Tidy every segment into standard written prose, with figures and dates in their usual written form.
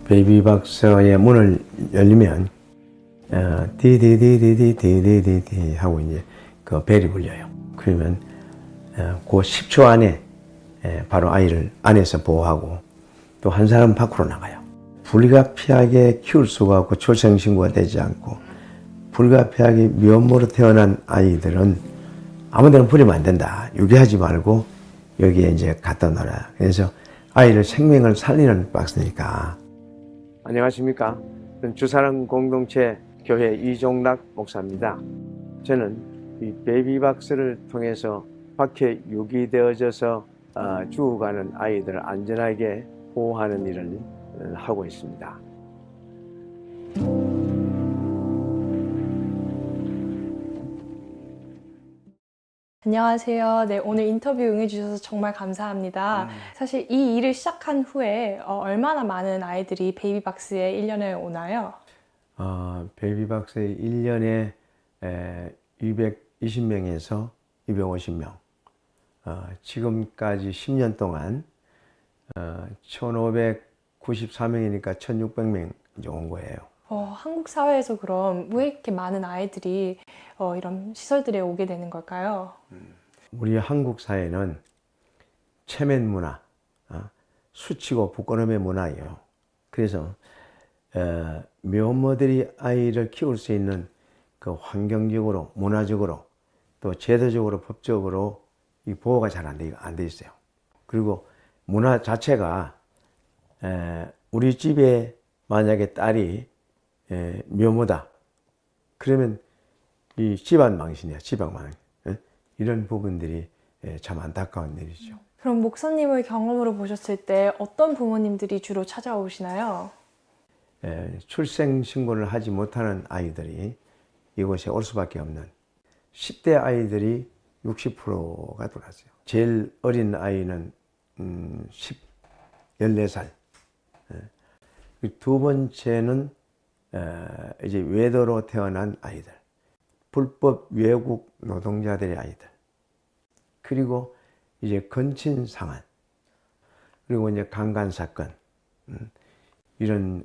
베이비박스의 문을 열리면 디디디디디디디디 하고 이제 그 벨이 울려요. 그러면 그 10초 안에 바로 아이를 안에서 보호하고 또 한 사람 밖으로 나가요. 불가피하게 키울 수가 없고 출생신고가 되지 않고 불가피하게 미혼모로 태어난 아이들은 아무데나 버리면 안 된다. 유기하지 말고 여기에 이제 갖다 놔라. 그래서 아이를 생명을 살리는 박스니까. 안녕하십니까. 저는 주사랑 공동체 교회 이종락 목사입니다. 저는 이 베이비박스를 통해서 밖에 유기되어져서 죽어가는 아이들을 안전하게 보호하는 일을 하고 있습니다. 안녕하세요. 네, 오늘 인터뷰 응해주셔서 정말 감사합니다. 사실 이 일을 시작한 후에 얼마나 많은 아이들이 베이비박스에 1년에 오나요? 베이비박스에 1년에 220명에서 250명. 지금까지 10년 동안 1594명이니까 1600명 이제 온 거예요. 한국 사회에서 그럼 왜 이렇게 많은 아이들이 이런 시설들에 오게 되는 걸까요? 우리 한국 사회는 체면 문화, 수치고 부끄러움의 문화예요. 그래서 미혼모들이 아이를 키울 수 있는 그 환경적으로, 문화적으로, 또 제도적으로, 법적으로 이 보호가 잘 안 돼 있어요. 그리고 문화 자체가 우리 집에 만약에 딸이 미혼모다. 그러면 이 집안 망신이야, 집안 망신. 이런 부분들이 참 안타까운 일이죠. 그럼 목사님의 경험으로 보셨을 때 어떤 부모님들이 주로 찾아오시나요? 출생 신고를 하지 못하는 아이들이 이곳에 올 수밖에 없는 10대 아이들이 60%가 들어왔어요. 제일 어린 아이는 14살. 두 번째는 이제 외도로 태어난 아이들, 불법 외국 노동자들의 아이들, 그리고 이제 건친 상한, 그리고 이제 강간 사건, 이런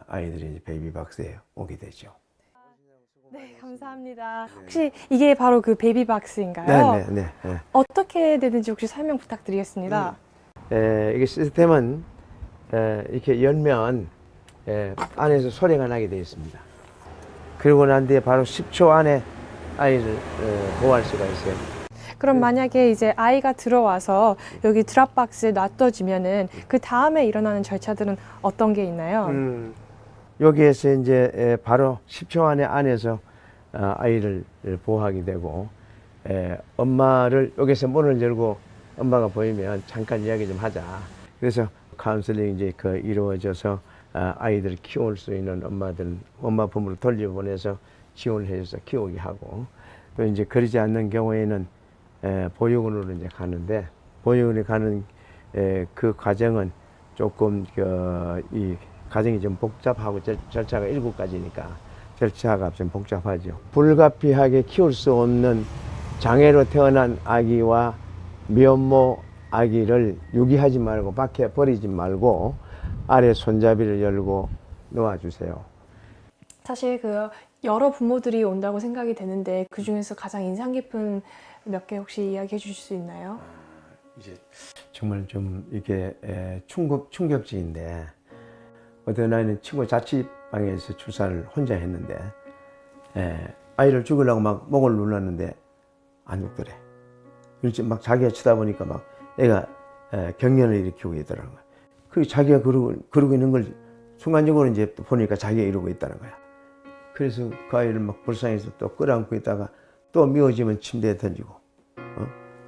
아이들이 이제 베이비박스에 오게 되죠. 네, 감사합니다. 혹시 이게 바로 그 베이비박스인가요? 네. 어떻게 되는지 혹시 설명 부탁드리겠습니다. 이게 시스템은 이렇게 열면 안에서 소리가 나게 되어 있습니다. 그리고 난 뒤에 바로 10초 안에 아이를 보호할 수가 있어요. 그럼 만약에 이제 아이가 들어와서 여기 드랍박스에 놔둬지면은 그 다음에 일어나는 절차들은 어떤 게 있나요? 여기에서 이제 바로 10초 안에서 아이를 보호하게 되고, 엄마를 여기서 문을 열고 엄마가 보이면 잠깐 이야기 좀 하자. 그래서 카운슬링 이제 이루어져서 아이들을 키울 수 있는 엄마들은 엄마 품으로 돌려보내서 지원을 해줘서 키우게 하고, 또 이제 그러지 않는 경우에는 보육원으로 이제 가는데, 보육원에 가는 그 과정은 조금 이 과정이 좀 복잡하고 절차가 7가지니까 절차가 좀 복잡하죠. 불가피하게 키울 수 없는 장애로 태어난 아기와 미혼모 아기를 유기하지 말고 밖에 버리지 말고 아래 손잡이를 열고 놓아주세요. 사실 그 여러 부모들이 온다고 생각이 되는데 그 중에서 가장 인상 깊은 몇 개 혹시 이야기해 주실 수 있나요? 이제 정말 좀 이게 충격적인데, 어떤 아이는 친구 자취방에서 출산을 혼자 했는데 아이를 죽이려고 막 목을 눌렀는데 안 죽더래. 그렇지 막 자기가 치다 보니까 막 애가 경련을 일으키고 있더라는 거야. 그 자기가 그러고 있는 걸 순간적으로 이제 또 보니까 자기가 이러고 있다는 거야. 그래서 그 아이를 막 불쌍해서 또 끌어안고 있다가 또 미워지면 침대에 던지고,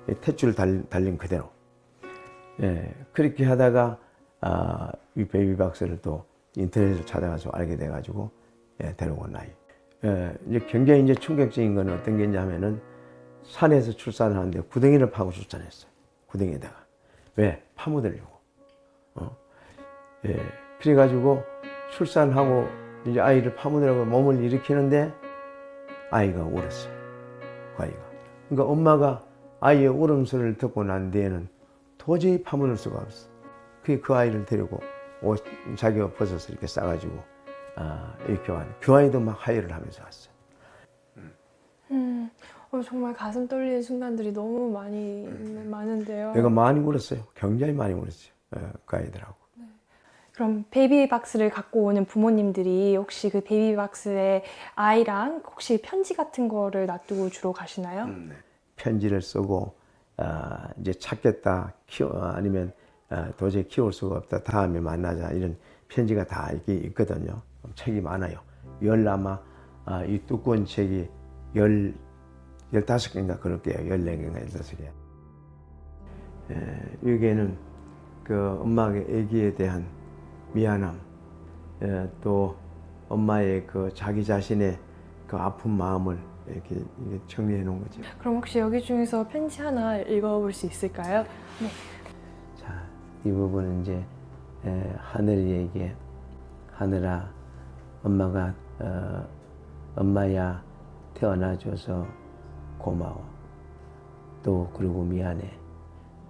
탯줄 달린 그대로. 그렇게 하다가 이 베이비박스를 또 인터넷을 찾아가서 알게 돼가지고 데려온 아이. 이제 굉장히 이제 충격적인 건 어떤 게 있냐면은 산에서 출산을 하는데 구덩이를 파고 출산했어요. 구덩이에다가. 왜? 파묻으려고. 그래가지고 출산하고 이제 아이를 파묻으려고 몸을 일으키는데 아이가 울었어요. 그 아이가. 그러니까 엄마가 아이의 울음소리를 듣고 난 뒤에는 도저히 파묻을 수가 없어. 그 아이를 데리고 옷 자기 옷 벗어서 이렇게 싸가지고 이렇게 왔. 교환이도 막 하혈을 하면서 왔어요. 정말 가슴 떨리는 순간들이 너무 많은데요. 내가 많이 울었어요. 굉장히 많이 울었어요. 그 아이들하고. 그럼 베이비박스를 갖고 오는 부모님들이 혹시 그 베이비박스에 아이랑 혹시 편지 같은 거를 놔두고 주로 가시나요? 네. 편지를 쓰고 이제 찾겠다 아니면 도저히 키울 수가 없다 다음에 만나자 이런 편지가 다 이렇게 있거든요. 책이 많아요. 아마 이 두꺼운 책이 15개인가 그럴 게요. 14개인가 15개. 여기에는 그 엄마의 아기에 대한 미안함, 또 엄마의 그 자기 자신의 그 아픈 마음을 이렇게 정리해 놓은 거죠. 그럼 혹시 여기 중에서 편지 하나 읽어볼 수 있을까요? 네. 자, 이 부분은 이제 하늘이에게 하늘아, 엄마가 엄마야 태어나줘서 고마워. 또 그리고 미안해.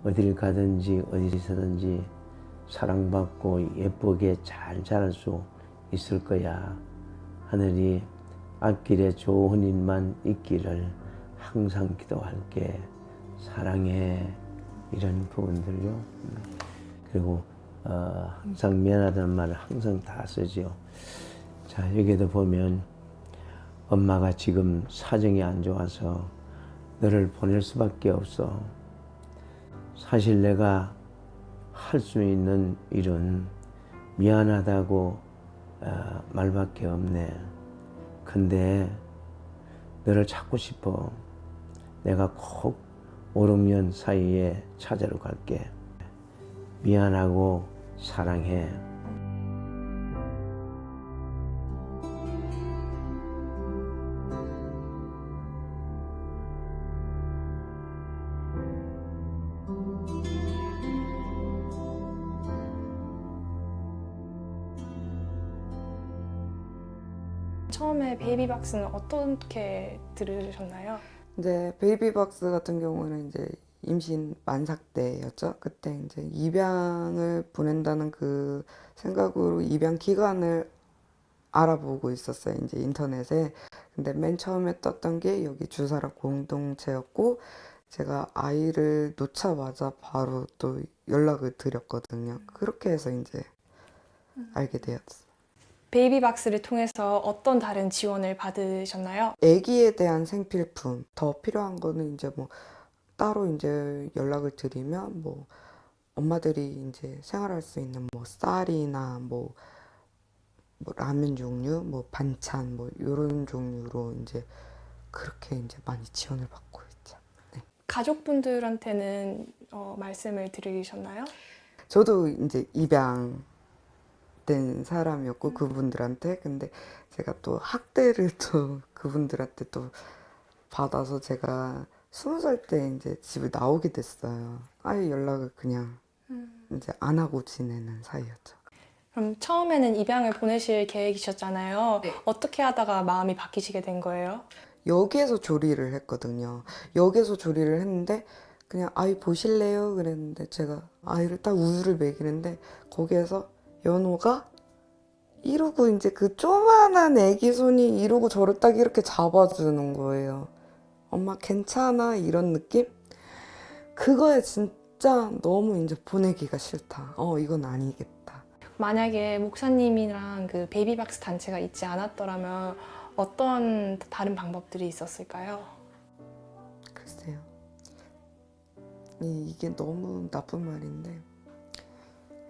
어딜 가든지 어디서든지 사랑받고 예쁘게 잘 자랄 수 있을 거야. 하늘이 앞길에 좋은 일만 있기를 항상 기도할게. 사랑해. 이런 부분들요. 그리고 항상 미안하다는 말을 항상 다 쓰지요. 자, 여기에도 보면 엄마가 지금 사정이 안 좋아서 너를 보낼 수밖에 없어. 사실 내가 할 수 있는 일은 미안하다고 말밖에 없네. 근데 너를 찾고 싶어. 내가 꼭 5, 6년 사이에 찾아러 갈게. 미안하고 사랑해. 처음에 베이비박스는 어떻게 들으셨나요? 이제 베이비박스 같은 경우는 이제 임신 만삭 때였죠. 그때 이제 입양을 보낸다는 그 생각으로 입양 기간을 알아보고 있었어요. 이제 인터넷에. 근데 맨 처음에 떴던 게 여기 주사라 공동체였고, 제가 아이를 놓자마자 바로 또 연락을 드렸거든요. 그렇게 해서 이제 알게 되었어요. 베이비박스를 통해서 어떤 다른 지원을 받으셨나요? 아기에 대한 생필품 더 필요한 거는 이제 뭐 따로 이제 연락을 드리면 뭐 엄마들이 이제 생활할 수 있는 뭐 쌀이나 뭐 라면 종류, 뭐 반찬 뭐 이런 종류로 이제 그렇게 이제 많이 지원을 받고 있죠. 네. 가족분들한테는 말씀을 드리셨나요? 저도 이제 입양된 사람이었고 그분들한테 근데 제가 또 학대를 또 그분들한테 또 받아서 제가 20살 때 이제 집을 나오게 됐어요. 아예 연락을 그냥 이제 안 하고 지내는 사이였죠. 그럼 처음에는 입양을 보내실 계획이셨잖아요. 네. 어떻게 하다가 마음이 바뀌시게 된 거예요? 역에서 조리를 했거든요. 역에서 조리를 했는데 그냥 아이 보실래요? 그랬는데 제가 아이를 딱 우유를 먹이는데 거기에서 연호가 이러고 이제 그 조만한 애기 손이 이러고 저를 딱 이렇게 잡아주는 거예요. 엄마 괜찮아? 이런 느낌? 그거에 진짜 너무 이제 보내기가 싫다. 이건 아니겠다. 만약에 목사님이랑 그 베이비박스 단체가 있지 않았더라면 어떤 다른 방법들이 있었을까요? 글쎄요. 이게 너무 나쁜 말인데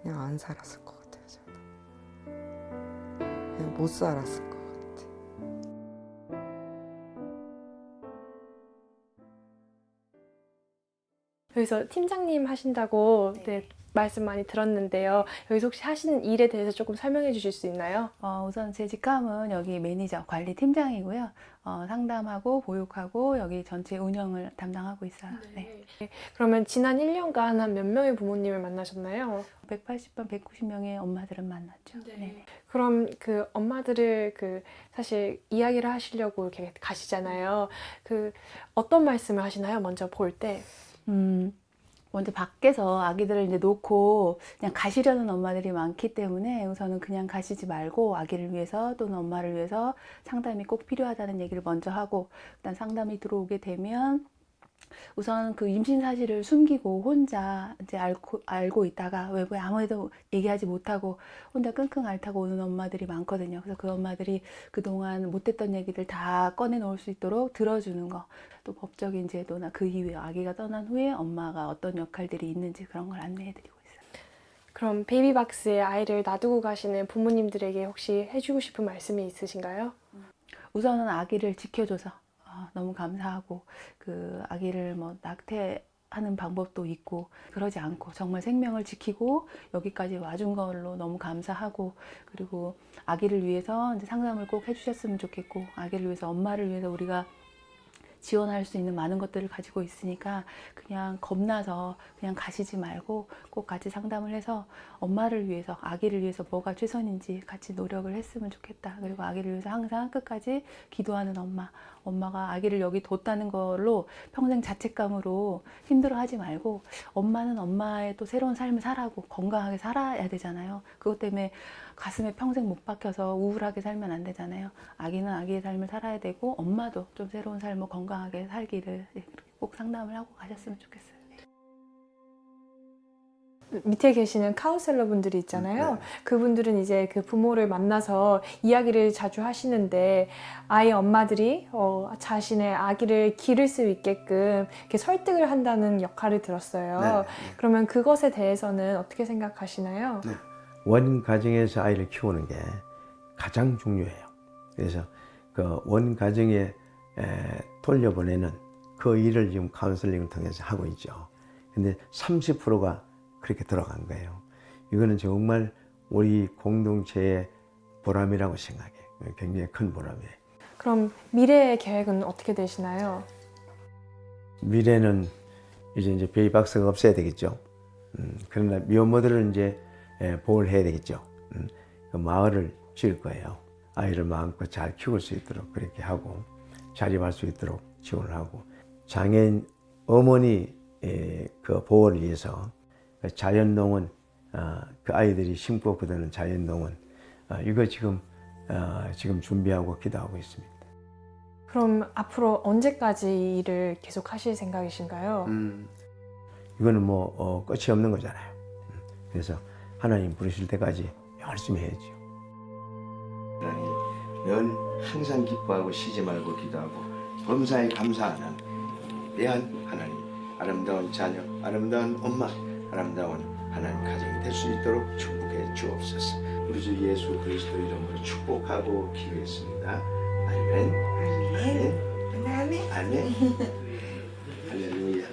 그냥 안 살았을 것 같아요. 저는. 그냥 못 살았을 것 같아요. 여기서 팀장님 하신다고 네, 말씀 많이 들었는데요. 여기서 혹시 하시는 일에 대해서 조금 설명해 주실 수 있나요? 우선 제 직함은 여기 매니저, 관리팀장이고요. 상담하고 보육하고 여기 전체 운영을 담당하고 있어요. 네. 그러면 지난 1년간 한 몇 명의 부모님을 만나셨나요? 180번, 190명의 엄마들은 만났죠. 네. 그럼 그 엄마들을 사실 이야기를 하시려고 이렇게 가시잖아요. 어떤 말씀을 하시나요? 먼저 볼 때. 먼저 밖에서 아기들을 이제 놓고 그냥 가시려는 엄마들이 많기 때문에 우선은 그냥 가시지 말고 아기를 위해서 또는 엄마를 위해서 상담이 꼭 필요하다는 얘기를 먼저 하고, 일단 상담이 들어오게 되면 우선 그 임신 사실을 숨기고 혼자 이제 알고 있다가 외부에 아무에도 얘기하지 못하고 혼자 끙끙 앓다가 오는 엄마들이 많거든요. 그래서 그 엄마들이 그동안 못했던 얘기들 다 꺼내놓을 수 있도록 들어주는 거, 또 법적인 제도나 그 이후에 아기가 떠난 후에 엄마가 어떤 역할들이 있는지 그런 걸 안내해드리고 있어요. 그럼 베이비박스에 아이를 놔두고 가시는 부모님들에게 혹시 해주고 싶은 말씀이 있으신가요? 우선은 아기를 지켜줘서 너무 감사하고, 그 아기를 뭐 낙태하는 방법도 있고 그러지 않고 정말 생명을 지키고 여기까지 와준 걸로 너무 감사하고, 그리고 아기를 위해서 이제 상담을 꼭 해주셨으면 좋겠고, 아기를 위해서 엄마를 위해서 우리가 지원할 수 있는 많은 것들을 가지고 있으니까 그냥 겁나서 그냥 가시지 말고 꼭 같이 상담을 해서 엄마를 위해서, 아기를 위해서 뭐가 최선인지 같이 노력을 했으면 좋겠다. 그리고 아기를 위해서 항상 끝까지 기도하는 엄마가 아기를 여기 뒀다는 걸로 평생 자책감으로 힘들어하지 말고, 엄마는 엄마의 또 새로운 삶을 살아고 건강하게 살아야 되잖아요. 그것 때문에 가슴에 평생 못 박혀서 우울하게 살면 안 되잖아요. 아기는 아기의 삶을 살아야 되고 엄마도 좀 새로운 삶을 건강하게 살기를 꼭 상담을 하고 가셨으면 좋겠어요. 밑에 계시는 카운셀러 분들이 있잖아요. 그분들은 이제 그 부모를 만나서 이야기를 자주 하시는데, 아이 엄마들이 자신의 아기를 기를 수 있게끔 이렇게 설득을 한다는 역할을 들었어요. 그러면 그것에 대해서는 어떻게 생각하시나요? 원 가정에서 아이를 키우는 게 가장 중요해요. 그래서 그 원 가정에 돌려보내는 그 일을 지금 카운슬링을 통해서 하고 있죠. 근데 30%가 그렇게 들어간 거예요. 이거는 정말 우리 공동체의 보람이라고 생각해요. 굉장히 큰 보람이에요. 그럼 미래의 계획은 어떻게 되시나요? 미래는 이제 베이비박스가 없어야 되겠죠. 그러나 미혼모들을 이제 보호를 해야 되겠죠. 그 마을을 지을 거예요. 아이를 마음껏 잘 키울 수 있도록 그렇게 하고, 자립할 수 있도록 지원을 하고, 장애인 어머니 그 보호를 위해서 자연농원, 그 아이들이 심고 거두는 자연농원, 이거 지금 준비하고 기도하고 있습니다. 그럼 앞으로 언제까지 이 일을 계속 하실 생각이신가요? 이거는 뭐 끝이 없는 거잖아요. 그래서 하나님 부르실 때까지 열심히 해야죠. 하나님, 늘 항상 기뻐하고 쉬지 말고 기도하고 범사에 감사하는 귀한 하나님, 아름다운 자녀, 아름다운 엄마, 아름다운 하나님 가정이 될 수 있도록 축복해 주옵소서. 우리 주 예수 그리스도 이름으로 축복하고 기도했습니다. 아멘. 아멘. 아멘. 아멘. 할렐루야.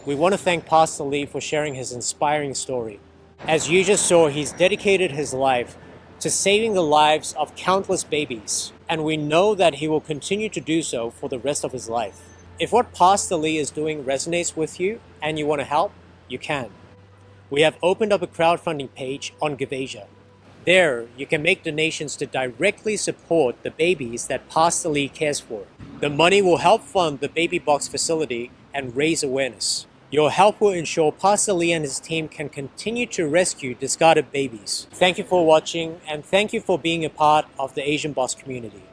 We want to thank Pastor Lee for sharing his inspiring story. As you just saw, he's dedicated his life to saving the lives of countless babies, and we know that he will continue to do so for the rest of his life. If what Pastor Lee is doing resonates with you and you want to help, you can. We have opened up a crowdfunding page on GiveAsia. There, you can make donations to directly support the babies that Pastor Lee cares for. The money will help fund the Baby Box facility and raise awareness. Your help will ensure Pastor Lee and his team can continue to rescue discarded babies. Thank you for watching, and thank you for being a part of the Asian Boss community.